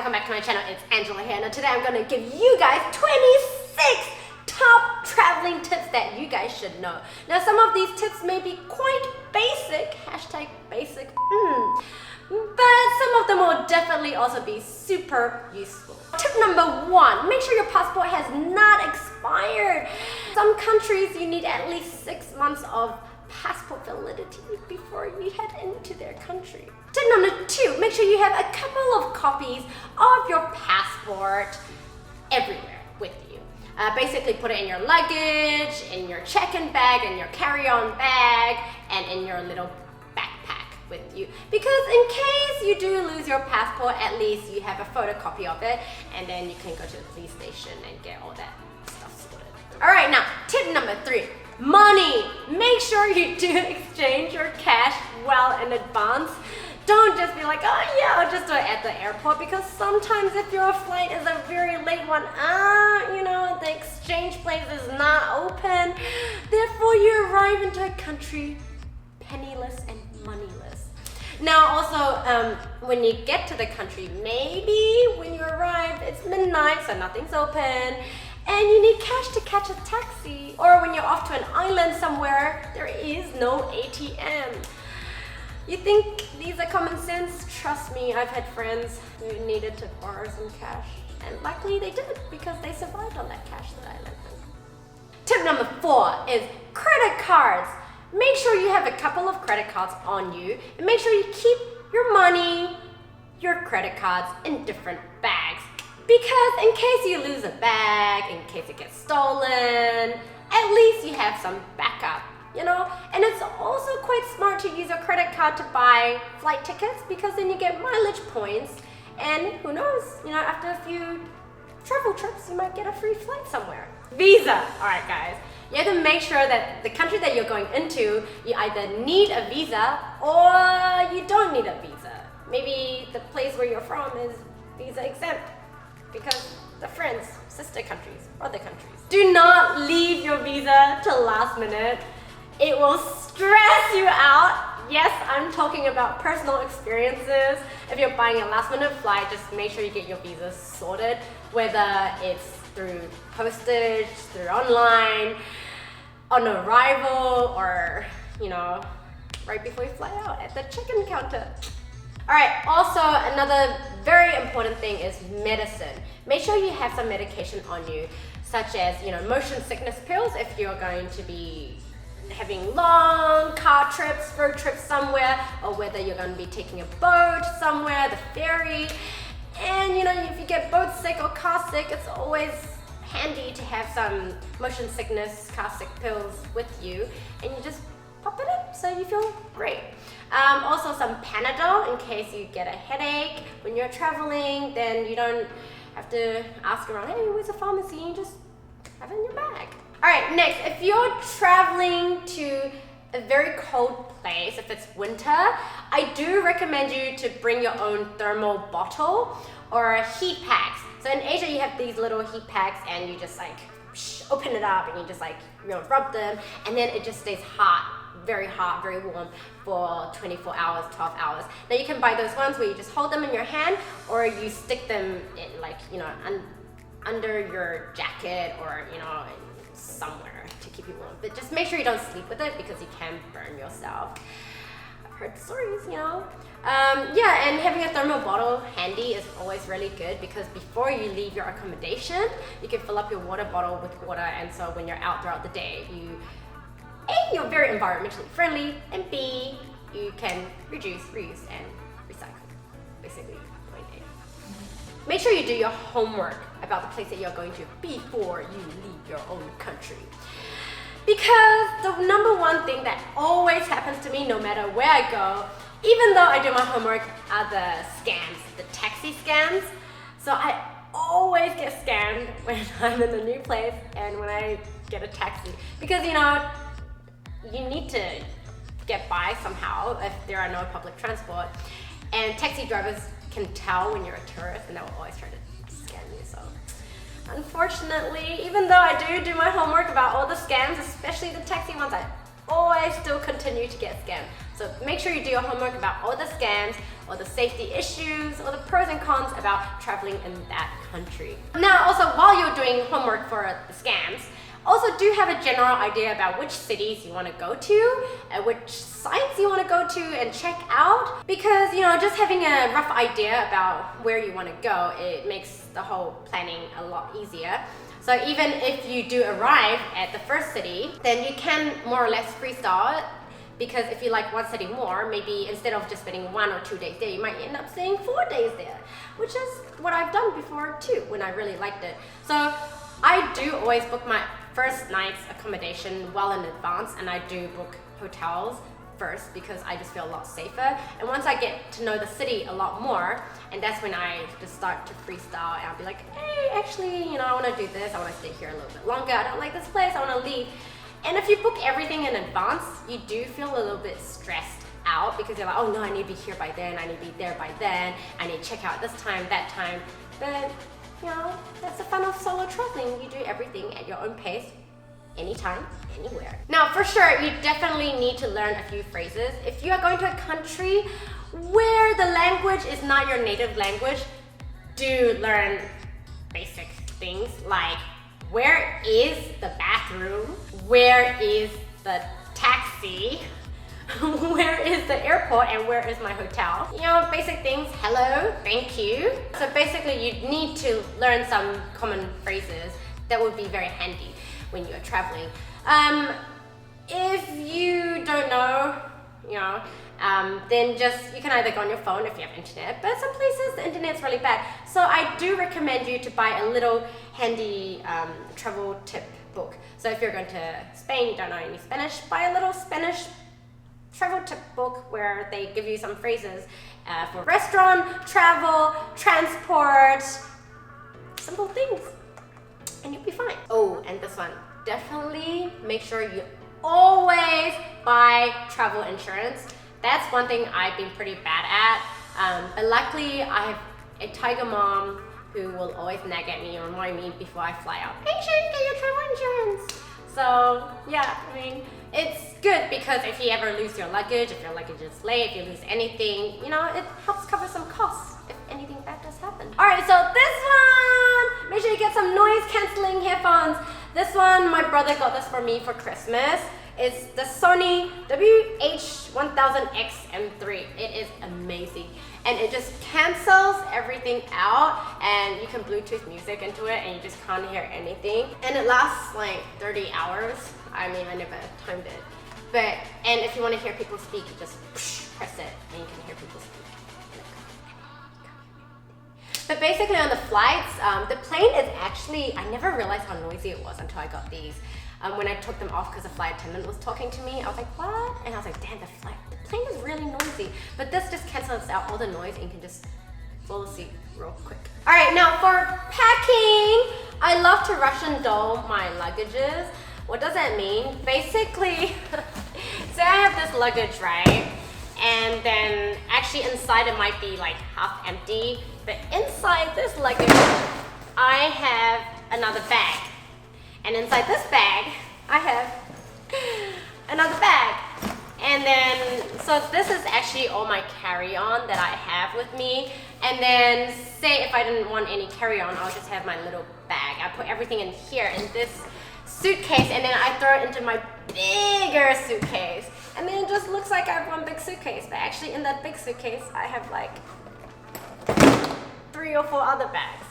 welcome back to my channel. It's Angela here, and today I'm going to give you guys 26 top traveling tips that you guys should know. Now some of these tips may be quite basic, hashtag basic, but some of them will definitely also be super useful. Tip number 1, make sure your passport has not expired. Some countries you need at least 6 months of passport validity before you head into their country. Tip number 2, make sure you have a couple of copies of your passport everywhere with you. Basically put it in your luggage, in your check-in bag, in your carry-on bag, and in your little backpack with you. Because in case you do lose your passport, at least you have a photocopy of it, and then you can go to the police station and get all that stuff sorted. Alright, now tip number 3. Money! Make sure you do exchange your cash well in advance. Don't just be like, oh yeah, I'll just do it at the airport, because sometimes if your flight is a very late one, the exchange place is not open. Therefore, you arrive into a country penniless and moneyless. Now also, when you get to the country, maybe when you arrive, it's midnight, so nothing's open, and you need cash to catch a taxi, or when you're off to an island somewhere, there is no ATM. You think these are common sense? Trust me, I've had friends who needed to borrow some cash, and luckily they did, because they survived on that cash that I lent them. Tip number 4 is credit cards. Make sure you have a couple of credit cards on you, and make sure you keep your money, your credit cards in different bags. Because in case you lose a bag, in case it gets stolen, at least you have some backup, And it's also quite smart to use your credit card to buy flight tickets, because then you get mileage points, and who knows, after a few travel trips, you might get a free flight somewhere. Visa. Alright guys, you have to make sure that the country that you're going into, you either need a visa or you don't need a visa. Maybe the place where you're from is visa exempt, because the friends, sister countries, other countries. Do not leave your visa till last minute. It will stress you out. Yes, I'm talking about personal experiences. If you're buying a last minute flight, just make sure you get your visa sorted, whether it's through postage, through online, on arrival, or, right before you fly out at the check-in counter. Alright, also another very important thing is medicine. Make sure you have some medication on you, such as, motion sickness pills if you're going to be having long car trips, road trips somewhere, or whether you're going to be taking a boat somewhere, the ferry. And if you get boat sick or car sick, it's always handy to have some motion sickness, car sick pills with you, and you just pop it in so you feel great. Also some Panadol in case you get a headache when you're traveling, then you don't have to ask around, hey, where's the pharmacy? You just have it in your bag. Alright, next, if you're traveling to a very cold place, if it's winter, I do recommend you to bring your own thermal bottle or heat packs. So in Asia, you have these little heat packs, and you just open it up, and you just rub them, and then it just stays hot, very warm for 24 hours, 12 hours. Now you can buy those ones where you just hold them in your hand, or you stick them in under your jacket, or somewhere to keep you warm. But just make sure you don't sleep with it, because you can burn yourself. I've heard stories, and having a thermal bottle handy is always really good, because before you leave your accommodation, you can fill up your water bottle with water, and so when you're out throughout the day, A, you're very environmentally friendly, and B, you can reduce, reuse, and recycle. Basically, point A. Make sure you do your homework about the place that you're going to before you leave your own country. Because the number one thing that always happens to me, no matter where I go, even though I do my homework, are the scams, the taxi scams. So I always get scammed when I'm in a new place and when I get a taxi. Because you need to get by somehow if there are no public transport. And taxi drivers can tell when you're a tourist, and they will always try to scam you. So unfortunately, even though I do my homework about all the scams, especially the taxi ones, I always still continue to get scammed. So make sure you do your homework about all the scams or the safety issues, or the pros and cons about traveling in that country. Now, also while you're doing homework for the scams, also do have a general idea about which cities you want to go to, and which sites you want to go to and check out. Because, you know, just having a rough idea about where you want to go, it makes the whole planning a lot easier. So even if you do arrive at the first city, then you can more or less freestyle it. Because if you like one city more, maybe instead of just spending 1 or 2 days there, you might end up staying 4 days there, which is what I've done before too, when I really liked it. So I do always book my first night's accommodation well in advance, and I do book hotels first because I just feel a lot safer. And once I get to know the city a lot more, and that's when I just start to freestyle, and I'll be like, hey, actually, you know, I want to do this, I want to stay here a little bit longer, I don't like this place, I want to leave. And if you book everything in advance, you do feel a little bit stressed out because you're like, oh no, I need to be here by then, I need to be there by then, I need to check out this time, that time. But, you know, that's the fun of solo traveling. You do everything at your own pace, anytime, anywhere. Now, for sure, you definitely need to learn a few phrases. If you are going to a country where the language is not your native language, do learn basic things like, where is the bathroom? Where is the taxi? Where is the airport and where is my hotel? You know, basic things, hello, thank you. So basically you need to learn some common phrases that would be very handy when you're traveling. If you don't know, you know, then just, you can either go on your phone if you have internet, but some places the internet's really bad. So I do recommend you to buy a little handy travel tip book. So if you're going to Spain, you don't know any Spanish, buy a little Spanish travel tip book where they give you some phrases for restaurant, travel, transport, simple things, and you'll be fine. Oh, and this one, definitely make sure you always buy travel insurance. That's one thing I've been pretty bad at, but luckily I have a tiger mom who will always nag at me and remind me before I fly out, make sure you get your travel insurance. So yeah, I mean, it's good because if you ever lose your luggage, if your luggage is late, if you lose anything, you know, it helps cover some costs if anything bad does happen. Alright, so this one, make sure you get some noise cancelling headphones. This one, my brother got this for me for Christmas. It's the Sony WH-1000X-M3. It is amazing. And it just cancels everything out, and you can Bluetooth music into it and you just can't hear anything. And it lasts like 30 hours. I mean, I never timed it. But, and if you want to hear people speak, you just press it and you can hear people speak. But basically on the flights, the plane is actually, I never realized how noisy it was until I got these. When I took them off because the flight attendant was talking to me, I was like, what? And I was like, damn, the plane is really noisy. But this just cancels out all the noise and you can just fall asleep real quick. All right, now for packing, I love to Russian doll my luggages. What does that mean? Basically, say I have this luggage, right? And then actually inside it might be like half empty, but inside this luggage, I have another bag. And inside this bag, I have another bag. And then, so this is actually all my carry-on that I have with me. And then say if I didn't want any carry-on, I'll just have my little bag. I put everything in here in this suitcase, and then I throw it into my bigger suitcase. And then it just looks like I have one big suitcase, but actually in that big suitcase, I have like 3 or 4 other bags.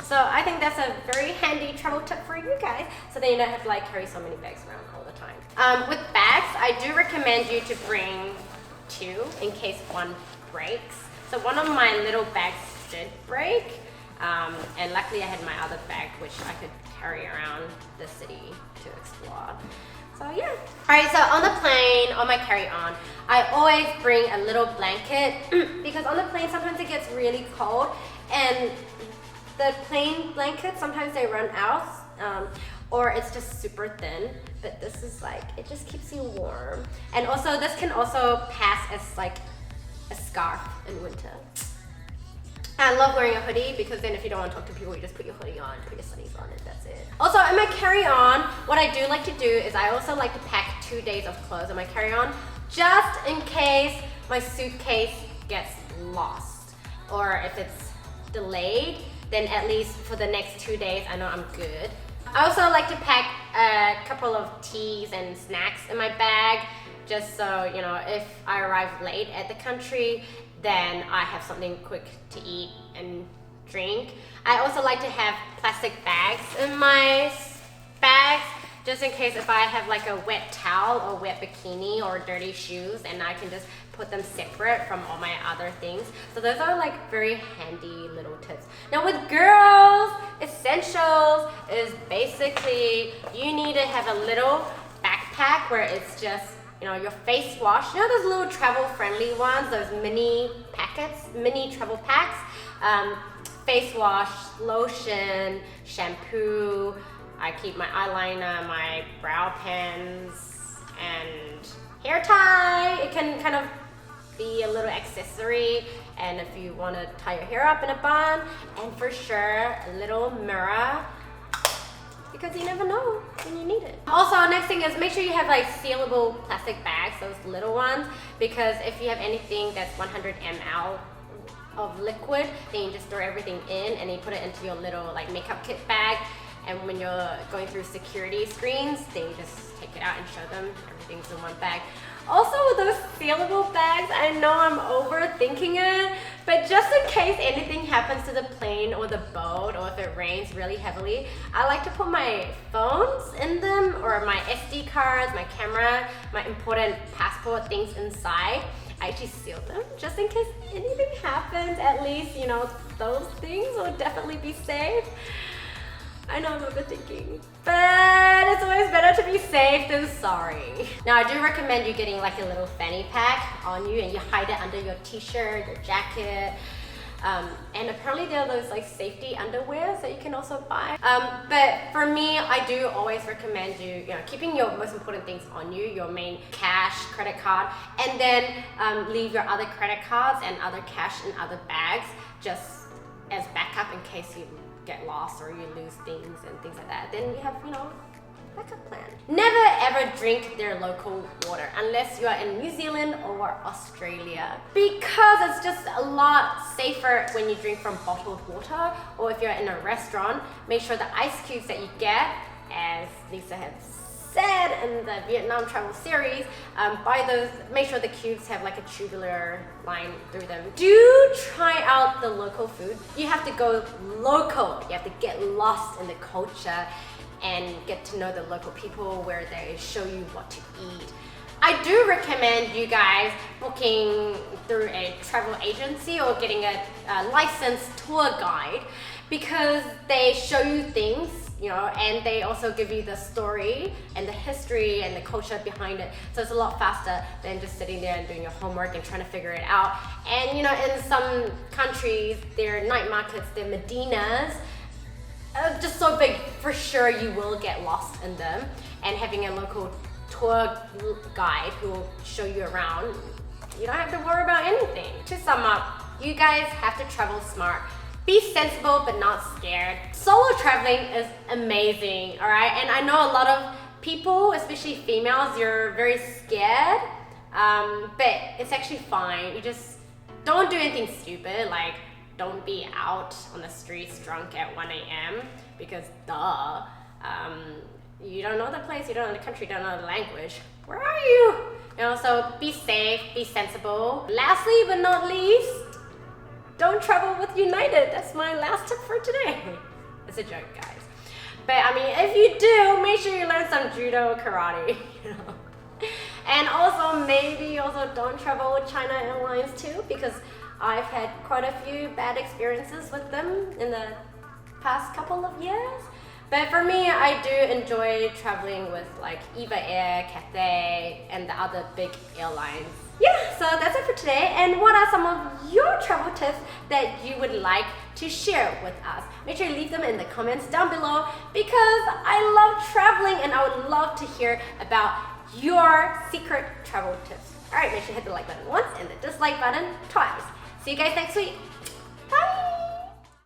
So I think that's a very handy travel tip for you guys, so then you don't have to like carry so many bags around all the time. With bags, I do recommend you to bring 2 in case one breaks. So one of my little bags did break, and luckily I had my other bag which I could carry around the city to explore. So yeah. Alright, so on the plane, on my carry-on, I always bring a little blanket because on the plane sometimes it gets really cold, and the plane blankets, sometimes they run out, or it's just super thin, but this is like, it just keeps you warm. And also, this can also pass as like a scarf in winter. I love wearing a hoodie because then if you don't want to talk to people, you just put your hoodie on, put your sunnies on, and that's it. Also, in my carry-on, what I do like to do is I also like to pack 2 days of clothes in my carry-on, just in case my suitcase gets lost, or if it's delayed, then at least for the next 2 days, I know I'm good. I also like to pack a couple of teas and snacks in my bag, just so, you know, if I arrive late at the country, then I have something quick to eat and drink. I also like to have plastic bags in my bags, just in case if I have like a wet towel or wet bikini or dirty shoes, and I can just put them separate from all my other things. So those are like very handy little tips. Now with girls, essentials is basically you need to have a little backpack where it's just, you know, your face wash. You know those little travel friendly ones, those mini packets, mini travel packs? Face wash, lotion, shampoo. I keep my eyeliner, my brow pens, and hair tie. It can kind of be a little accessory, and if you want to tie your hair up in a bun, and for sure a little mirror, because you never know when you need it. Also, next thing is make sure you have like sealable plastic bags, those little ones, because if you have anything that's 100 ml of liquid, then you just throw everything in and you put it into your little like makeup kit bag, and when you're going through security screens, then you just take it out and show them everything's in one bag. Also with those sealable bags, I know I'm overthinking it, but just in case anything happens to the plane or the boat, or if it rains really heavily, I like to put my phones in them, or my SD cards, my camera, my important passport things inside. I actually seal them just in case anything happens. At least, you know, those things will definitely be safe. I know I'm overthinking, but it's always better to be safe than sorry. Now I do recommend you getting like a little fanny pack on you, and you hide it under your t-shirt, your jacket. And apparently there are those like safety underwear that you can also buy. But for me, I do always recommend you know, keeping your most important things on you, your main cash, credit card, and then leave your other credit cards and other cash in other bags just as backup in case you get lost or you lose things and things like that. Then you have, you know, backup plan. Never ever drink their local water unless you are in New Zealand or Australia, because it's just a lot safer when you drink from bottled water, or if you're in a restaurant, make sure the ice cubes that you get, as Lisa had said in the Vietnam travel series, buy those, make sure the cubes have like a tubular line through them. Do try out the local food. You have to go local. You have to get lost in the culture and get to know the local people, where they show you what to eat. I do recommend you guys booking through a travel agency or getting a licensed tour guide, because they show you things, you know, and they also give you the story and the history and the culture behind it. So it's a lot faster than just sitting there and doing your homework and trying to figure it out. And you know, in some countries, their night markets, their medinas, just so big, for sure you will get lost in them. And having a local tour guide who will show you around, you don't have to worry about anything. To sum up, you guys have to travel smart. Be sensible but not scared. Solo traveling is amazing, all right? And I know a lot of people, especially females, you're very scared, but it's actually fine. You just don't do anything stupid, like don't be out on the streets drunk at 1 a.m. because duh. You don't know the place, you don't know the country, you don't know the language. Where are you? You know, so be safe, be sensible. Lastly but not least, don't travel with United. That's my last tip for today. It's a joke, guys. But I mean, if you do, make sure you learn some judo, karate, you know. And also, maybe also don't travel with China Airlines too, because I've had quite a few bad experiences with them in the past couple of years. But for me, I do enjoy traveling with like Eva Air, Cathay, and the other big airlines. Yeah, so that's it for today. And what are some of your travel tips that you would like to share with us? Make sure you leave them in the comments down below, because I love traveling and I would love to hear about your secret travel tips. Alright, make sure you hit the like button once and the dislike button twice. See you guys next week. Bye!